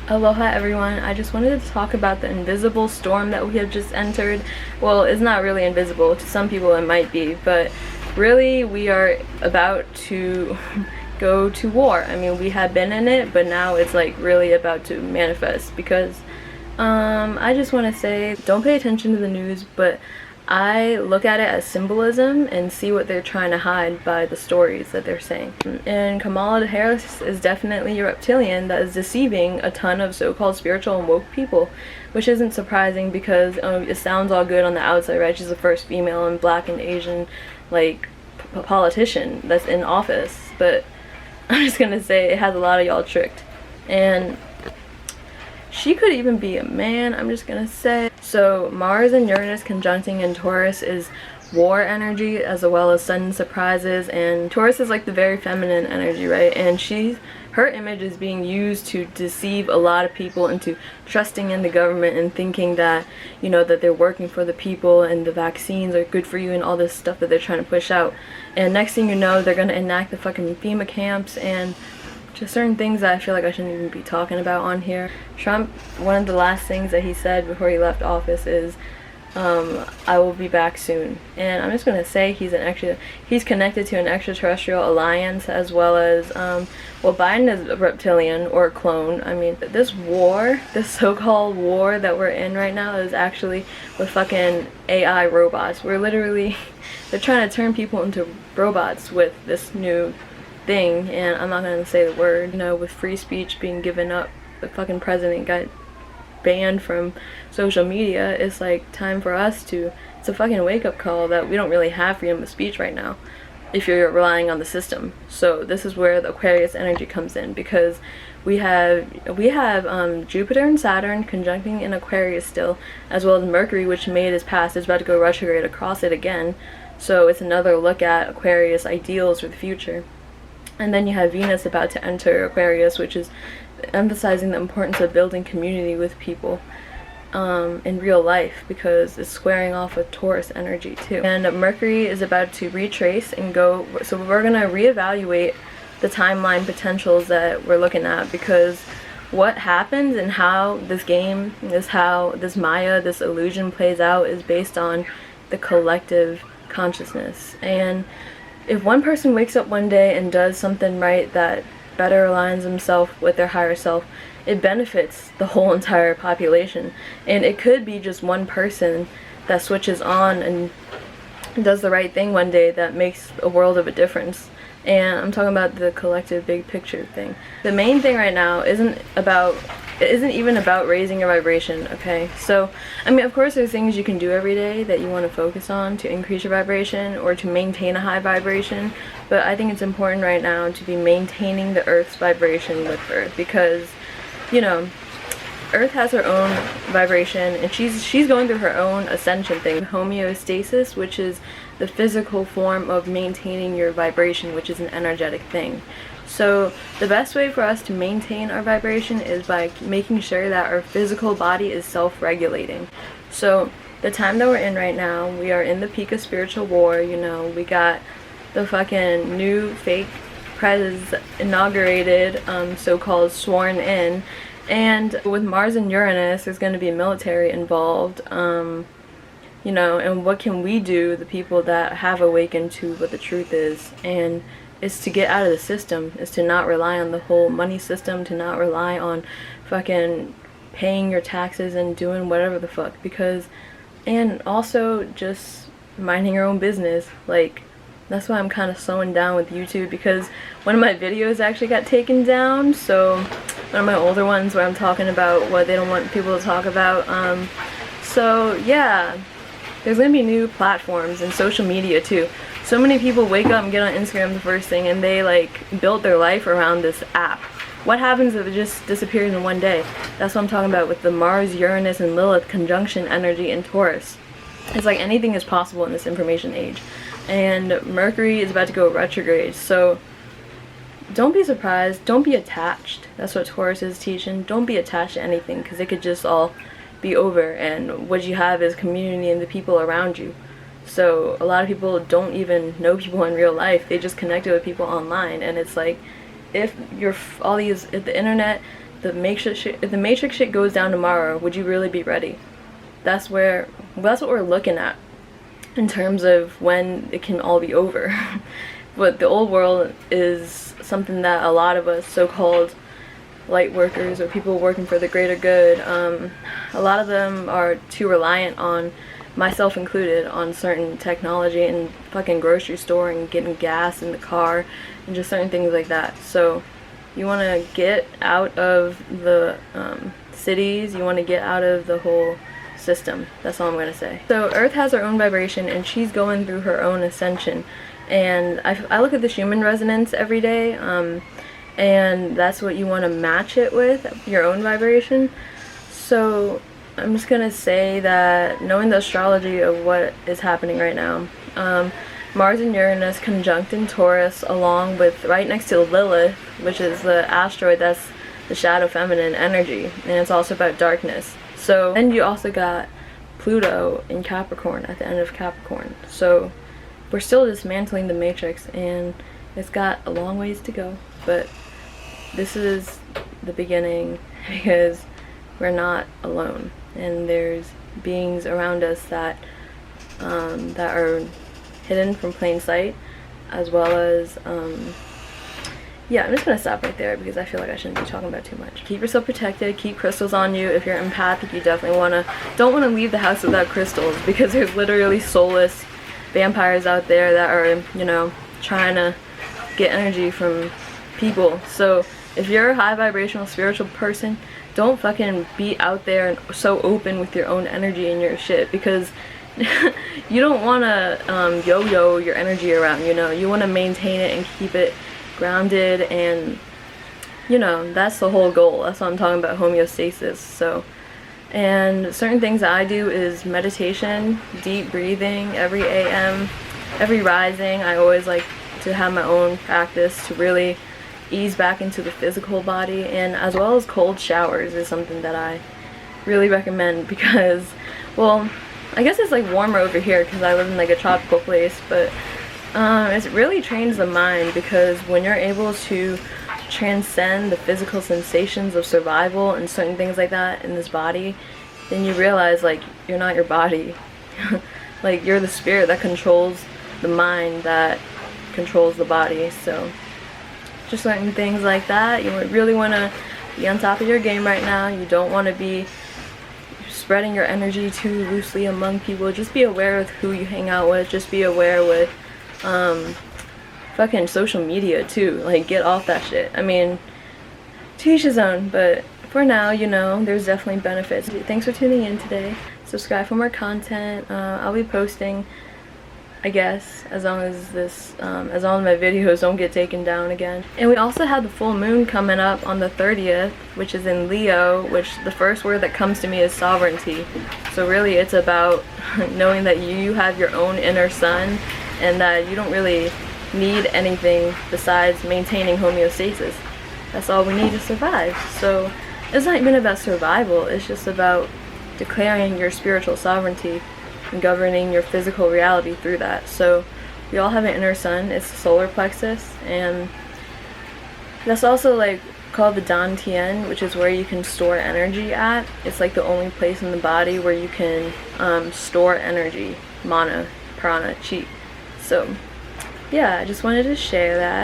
Aloha everyone, I just wanted to talk about the invisible storm that we have just entered. Well, it's not really invisible. To some people it might be, but really we are about to go to war. I mean, we have been in it, but now it's like really about to manifest because I just want to say, don't pay attention to the news, but I look at it as symbolism and see what they're trying to hide by the stories that they're saying. And Kamala Harris is definitely a reptilian that is deceiving a ton of so-called spiritual and woke people, which isn't surprising because it sounds all good on the outside, right? She's the first female and black and Asian, like, politician that's in office, but I'm just gonna say it has a lot of y'all tricked. And she could even be a man, I'm just gonna say. So Mars and Uranus conjuncting in Taurus is war energy as well as sudden surprises, and Taurus is like the very feminine energy, right? And her image is being used to deceive a lot of people into trusting in the government and thinking that, you know, that they're working for the people and the vaccines are good for you and all this stuff that they're trying to push out. And next thing you know, they're gonna enact the fucking FEMA camps and just certain things that I feel like I shouldn't even be talking about on here. Trump, one of the last things that he said before he left office is, I will be back soon. And I'm just gonna say he's connected to an extraterrestrial alliance, as well as, well, Biden is a reptilian or a clone. I mean, this war, this so-called war that we're in right now is actually with fucking AI robots. We're literally, they're trying to turn people into robots with this new thing, and I'm not gonna say the word. You know, with free speech being given up, the fucking president got banned from social media. It's like time for us to, it's a fucking wake-up call that we don't really have freedom of speech right now if you're relying on the system. So this is where the Aquarius energy comes in, because we have Jupiter and Saturn conjuncting in Aquarius still, as well as Mercury, which made its past, is about to go retrograde across it again. So it's another look at Aquarius ideals for the future. And then you have Venus about to enter Aquarius, which is emphasizing the importance of building community with people in real life, because it's squaring off with Taurus energy too. And Mercury is about to retrace and go, so we're going to reevaluate the timeline potentials that we're looking at, because what happens and how this game is, how this Maya, this illusion plays out, is based on the collective consciousness. And if one person wakes up one day and does something right that better aligns himself with their higher self, it benefits the whole entire population. And it could be just one person that switches on and does the right thing one day that makes a world of a difference. And I'm talking about the collective big picture thing. The main thing right now isn't even about raising your vibration, okay? So, I mean, of course there's things you can do every day that you want to focus on to increase your vibration or to maintain a high vibration, but I think it's important right now to be maintaining the Earth's vibration with Earth, because, you know, Earth has her own vibration, and she's going through her own ascension thing. Homeostasis, which is the physical form of maintaining your vibration, which is an energetic thing. So the best way for us to maintain our vibration is by making sure that our physical body is self-regulating. So the time that we're in right now, we are in the peak of spiritual war. You know, we got the fucking new fake prez inaugurated, so-called sworn in. And with Mars and Uranus, there's going to be military involved, you know, and what can we do, the people that have awakened to what the truth is, and it's to get out of the system, is to not rely on the whole money system, to not rely on fucking paying your taxes and doing whatever the fuck, because, and also just minding your own business. Like, that's why I'm kind of slowing down with YouTube, because one of my videos actually got taken down. So one of my older ones where I'm talking about what they don't want people to talk about. So yeah, there's gonna be new platforms and social media too. So many people wake up and get on Instagram the first thing, and they like build their life around this app. What happens if it just disappears in one day? That's what I'm talking about with the Mars, Uranus, and Lilith conjunction energy in Taurus. It's like anything is possible in this information age. And Mercury is about to go retrograde, so don't be surprised, don't be attached. That's what Taurus is teaching. Don't be attached to anything, because it could just all be over, and what you have is community and the people around you. So a lot of people don't even know people in real life, they just connected with people online. And it's like, if the internet if the matrix shit goes down tomorrow, would you really be ready? That's what we're looking at in terms of when it can all be over. But the old world is something that a lot of us so-called light workers or people working for the greater good, a lot of them are too reliant on, myself included, on certain technology and fucking grocery store and getting gas in the car and just certain things like that. So you want to get out of the cities, you want to get out of the whole system. That's all I'm going to say. So Earth has her own vibration and she's going through her own ascension. And I look at the Schumann resonance every day, and that's what you want to match it with, your own vibration. So I'm just gonna say that, knowing the astrology of what is happening right now, Mars and Uranus conjunct in Taurus, along with right next to Lilith, which is the asteroid that's the shadow feminine energy, and it's also about darkness. So then you also got Pluto in Capricorn at the end of Capricorn. So we're still dismantling the matrix, and it's got a long ways to go, but this is the beginning, because we're not alone, and there's beings around us that that are hidden from plain sight, as well as yeah, I'm just gonna stop right there because I feel like I shouldn't be talking about too much. Keep yourself protected, keep crystals on you. If you're empathic, you definitely don't want to leave the house without crystals, because there's literally soulless vampires out there that are, you know, trying to get energy from people. So if you're a high vibrational spiritual person, don't fucking be out there and so open with your own energy and your shit, because you don't want to yo-yo your energy around, you know. You want to maintain it and keep it grounded, and you know, that's the whole goal. That's what I'm talking about, homeostasis. So, and certain things that I do is meditation, deep breathing every AM, every rising. I always like to have my own practice to really ease back into the physical body, and as well as cold showers is something that I really recommend, because, well, I guess it's like warmer over here because I live in like a tropical place, but it really trains the mind, because when you're able to transcend the physical sensations of survival and certain things like that in this body, then you realize like you're not your body. Like, you're the spirit that controls the mind that controls the body. So just certain things like that, you really want to be on top of your game right now. You don't want to be spreading your energy too loosely among people. Just be aware of who you hang out with. Just be aware with fucking social media too. Like, get off that shit. I mean, to each his own, but for now, you know, there's definitely benefits. Thanks for tuning in today. Subscribe for more content. I'll be posting, I guess, as long as as long as my videos don't get taken down again. And we also have the full moon coming up on the 30th, which is in Leo, which the first word that comes to me is sovereignty. So really it's about knowing that you have your own inner sun, and that you don't really need anything besides maintaining homeostasis. That's all we need to survive. So it's not even about survival, it's just about declaring your spiritual sovereignty and governing your physical reality through that. So we all have an inner sun. It's the solar plexus, and that's also like called the Dantian, which is where you can store energy at. It's like the only place in the body where you can store energy, mana, prana, chi. So yeah, I just wanted to share that.